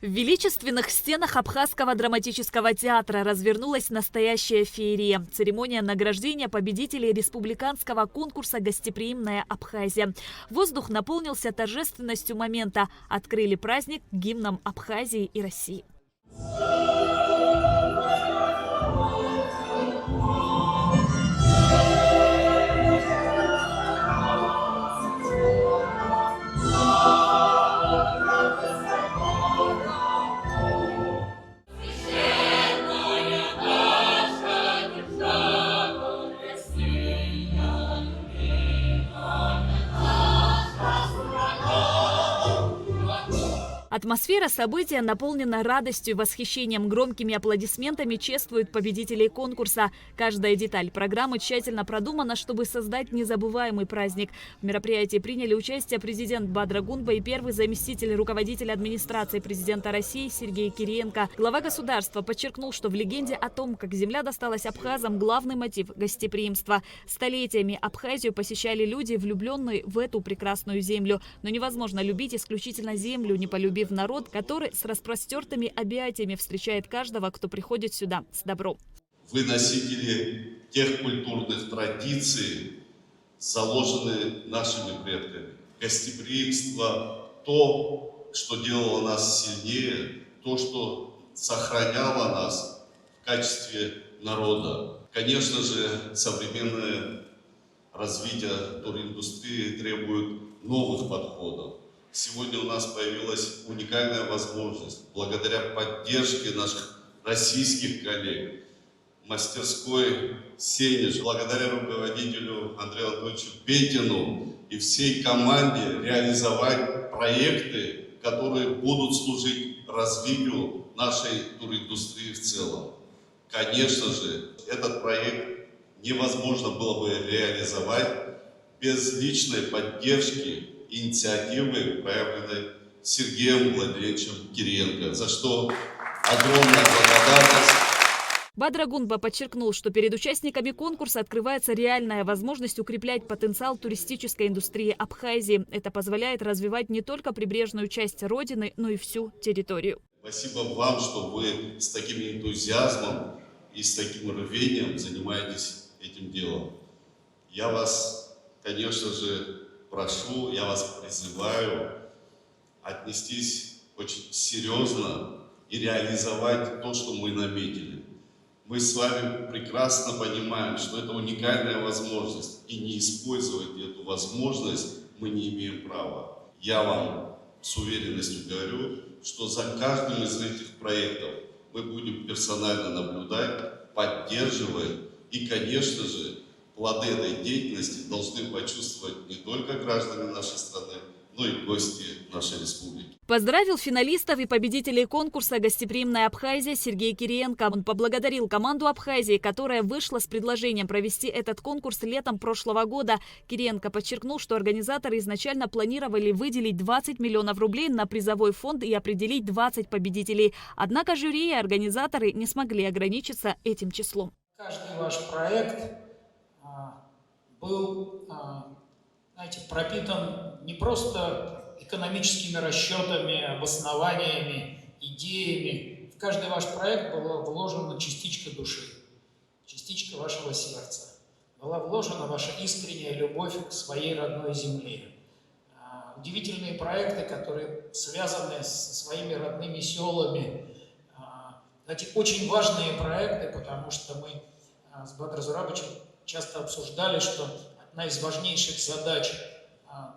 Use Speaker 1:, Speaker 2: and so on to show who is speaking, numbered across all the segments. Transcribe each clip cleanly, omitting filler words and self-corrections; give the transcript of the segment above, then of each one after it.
Speaker 1: В величественных стенах Абхазского драматического театра развернулась настоящая феерия. Церемония награждения победителей республиканского конкурса «Гостеприимная Абхазия». Воздух наполнился торжественностью момента. Открыли праздник гимном Абхазии и России. Атмосфера события наполнена радостью и восхищением. Громкими аплодисментами чествуют победителей конкурса. Каждая деталь программы тщательно продумана, чтобы создать незабываемый праздник. В мероприятии приняли участие президент Бадра Гунба и первый заместитель руководителя администрации президента России Сергей Кириенко. Глава государства подчеркнул, что в легенде о том, как земля досталась абхазам, главный мотив – гостеприимство. Столетиями Абхазию посещали люди, влюбленные в эту прекрасную землю. Но невозможно любить исключительно землю, не полюбив народ, который с распростертыми объятиями встречает каждого, кто приходит сюда с добром.
Speaker 2: Вы носители тех культурных традиций, заложенные нашими предками. Гостеприимство – то, что делало нас сильнее, то, что сохраняло нас в качестве народа. Конечно же, современное развитие туриндустрии требует новых подходов. Сегодня у нас появилась уникальная возможность, благодаря поддержке наших российских коллег, мастерской «Сенеж», благодаря руководителю Андрею Анатольевичу Петину и всей команде реализовать проекты, которые будут служить развитию нашей туриндустрии в целом. Конечно же, этот проект невозможно было бы реализовать без личной поддержки, инициативы, проявленной Сергеем Владимировичем Кириенко, за что огромная благодарность.
Speaker 1: Бадра Гунба подчеркнул, что перед участниками конкурса открывается реальная возможность укреплять потенциал туристической индустрии Абхазии. Это позволяет развивать не только прибрежную часть Родины, но и всю территорию.
Speaker 2: Спасибо вам, что вы с таким энтузиазмом и с таким рвением занимаетесь этим делом. Я вас, конечно же, прошу, я вас призываю отнестись очень серьезно и реализовать то, что мы наметили. Мы с вами прекрасно понимаем, что это уникальная возможность, и не использовать эту возможность мы не имеем права. Я вам с уверенностью говорю, что за каждым из этих проектов мы будем персонально наблюдать, поддерживать и, конечно же, плоды этой деятельности должны почувствовать не только граждане нашей страны, но и гости нашей республики.
Speaker 1: Поздравил финалистов и победителей конкурса «Гостеприимная Абхазия» Сергей Кириенко. Он поблагодарил команду Абхазии, которая вышла с предложением провести этот конкурс летом прошлого года. Кириенко подчеркнул, что организаторы изначально планировали выделить 20 миллионов рублей на призовой фонд и определить 20 победителей. Однако жюри и организаторы не смогли ограничиться этим числом.
Speaker 3: Каждый ваш проект был, знаете, пропитан не просто экономическими расчетами, обоснованиями, идеями. В каждый ваш проект была вложена частичка души, частичка вашего сердца. Была вложена ваша искренняя любовь к своей родной земле. Удивительные проекты, которые связаны со своими родными селами. Знаете, очень важные проекты, потому что мы с Бадр Зурабовичем часто обсуждали, что одна из важнейших задач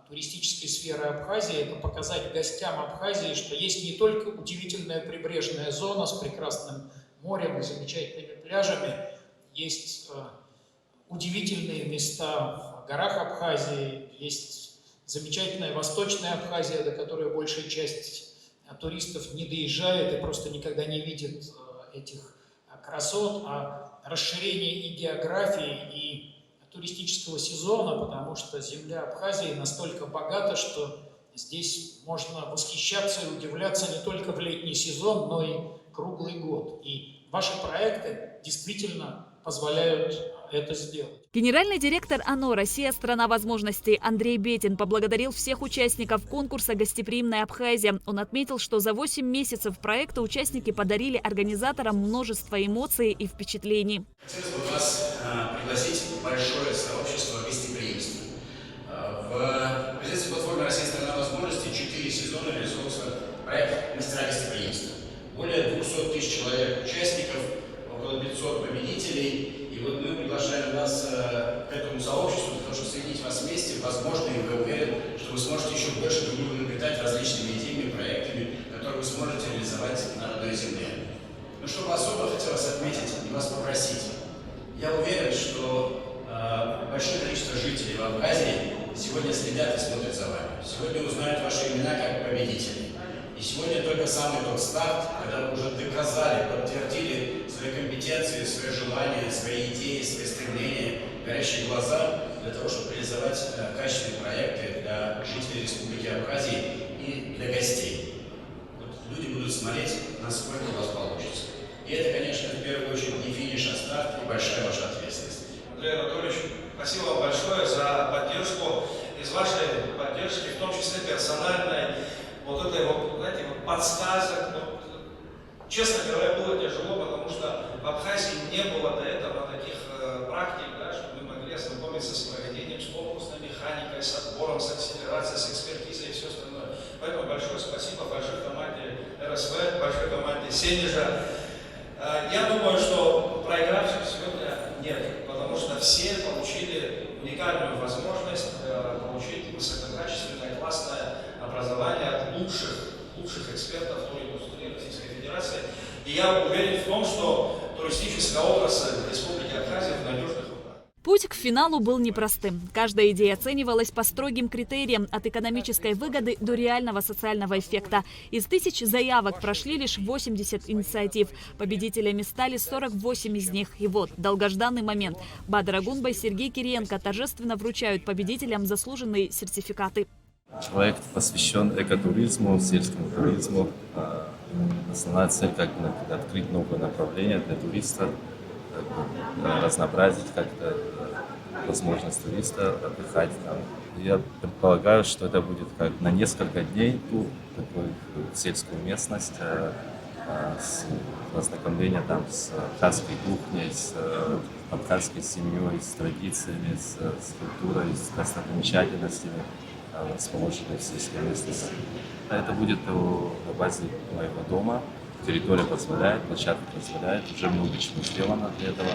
Speaker 3: туристической сферы Абхазии – это показать гостям Абхазии, что есть не только удивительная прибрежная зона с прекрасным морем и замечательными пляжами, есть удивительные места в горах Абхазии, есть замечательная восточная Абхазия, до которой большая часть туристов не доезжает и просто никогда не видит этих красот, а расширение и географии, и туристического сезона, потому что земля Абхазии настолько богата, что здесь можно восхищаться и удивляться не только в летний сезон, но и круглый год. И ваши проекты действительно позволяют это сделать.
Speaker 1: Генеральный директор ОНО «Россия – страна возможностей» Андрей Бетин поблагодарил всех участников конкурса «Гостеприимная Абхазия». Он отметил, что за 8 месяцев проекта участники подарили организаторам множество эмоций и впечатлений.
Speaker 4: Хотелось бы вас пригласить в большое сообщество гостеприимства. В президентской платформе «Россия – страна возможностей» 4 сезона реализовывался проект «Мастера гостеприимства». Более 200 тысяч человек участников, около 500 победителей. И вот мы приглашаем вас к этому сообществу, для того, чтобы соединить вас вместе. Возможно, и вы уверены, что вы сможете еще больше друг друга наблюдать различными идеями, проектами, которые вы сможете реализовать на родной земле. Но чтобы особо хотелось отметить и вас попросить, я уверен, что большое количество жителей в Абхазии сегодня следят и смотрят за вами. Сегодня узнают ваши имена как победителей. И сегодня только самый тот старт, когда вы уже доказали, подтвердили свои компетенции, свои желания, свои идеи, свои стремления, горящие глаза для того, чтобы реализовать качественные проекты для жителей Республики Абхазии и для гостей. Вот люди будут смотреть, насколько у вас получится. И это, конечно, в первую очередь не финиш, а старт и большая ваша ответственность.
Speaker 5: Андрей Анатольевич, спасибо вам большое за поддержку. Из вашей поддержки, в том числе персональной, вот этой вот, знаете, вот подсказок. Вот, честно говоря, было тяжело, потому что в Абхазии не было до этого таких практик, да, чтобы мы могли ознакомиться с проведением, с конкурсной механикой, с отбором, с акселерацией, с экспертизой и все остальное. Поэтому большое спасибо большой команде РСВ, большой команде Сенежа. Я думаю, что проигравших сегодня нет, потому что все получили уникальную возможность получить высококачественное, классное образование от лучших экспертов той индустрии Российской Федерации. И я уверен в том, что туристическая отрасль Республики Абхазия в надежных руках.
Speaker 1: Путь к финалу был непростым. Каждая идея оценивалась по строгим критериям, от экономической выгоды до реального социального эффекта. Из 1000 заявок прошли лишь 80 инициатив. Победителями стали 48 из них. И вот долгожданный момент. Бадыр Агунбай, Сергей Кириенко торжественно вручают победителям заслуженные сертификаты.
Speaker 6: Проект посвящен экотуризму, сельскому туризму. Основная цель – открыть новое направление для туриста, разнообразить как-то возможность туриста отдыхать там. Я предполагаю, что это будет как на несколько дней такую сельскую местность, с ознакомления там с абхазской кухней, с абхазской семьей, с традициями, с культурой, с достопримечательностями, расположенной в сельской местности. Это будет на базе моего дома. Территория позволяет, площадка позволяет, уже много чего сделано для этого.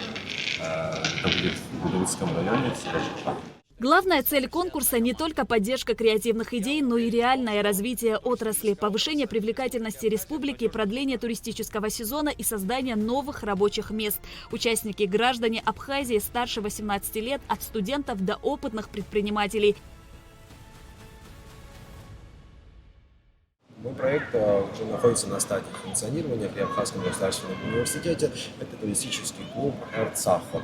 Speaker 6: Это будет в Гудовудском районе, в Сиражипах.
Speaker 1: Главная цель конкурса – не только поддержка креативных идей, но и реальное развитие отрасли, повышение привлекательности республики, продление туристического сезона и создание новых рабочих мест. Участники – граждане Абхазии старше 18 лет, от студентов до опытных предпринимателей.
Speaker 7: Мой проект уже находится на стадии функционирования при Абхазском государственном университете. Это туристический клуб «Эрцахо».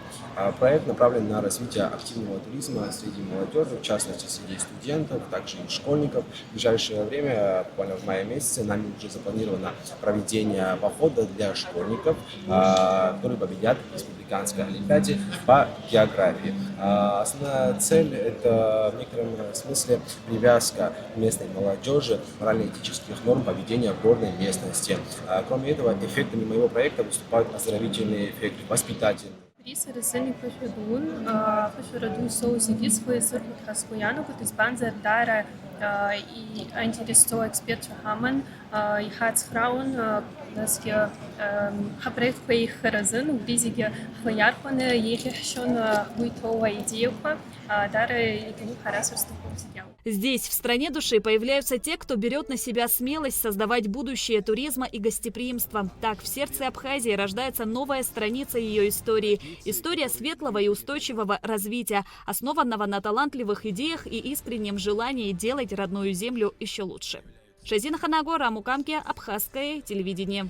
Speaker 7: Проект направлен на развитие активного туризма среди молодежи, в частности, среди студентов, также и школьников. В ближайшее время, буквально в мае месяце, нами уже запланировано проведение похода для школьников, которые победят в республиканской олимпиаде по географии. Основная цель – это в некотором смысле привязка местной молодежи, морально-этических норм поведения в горной местности. Кроме этого, эффектами моего проекта выступают оздоровительные эффекты, воспитательные.
Speaker 8: Рисărăsănii Fășurădun Соусидис, Фăiesărul Хасcuianu, Cutizbanzer, Dara и интересо эксперт Хаман, и Хацфраун, dass wir проект по их разын, вризиге хвоярпаны, ехешон буйтова идеюха, Дара и тому харасурсту помсидял.
Speaker 1: Здесь, в стране души, появляются те, кто берет на себя смелость создавать будущее туризма и гостеприимства. Так, в сердце Абхазии рождается новая страница ее истории. История светлого и устойчивого развития, основанного на талантливых идеях и искреннем желании делать родную землю еще лучше. Шазина Ханагора, Мукамке, Абхазское телевидение.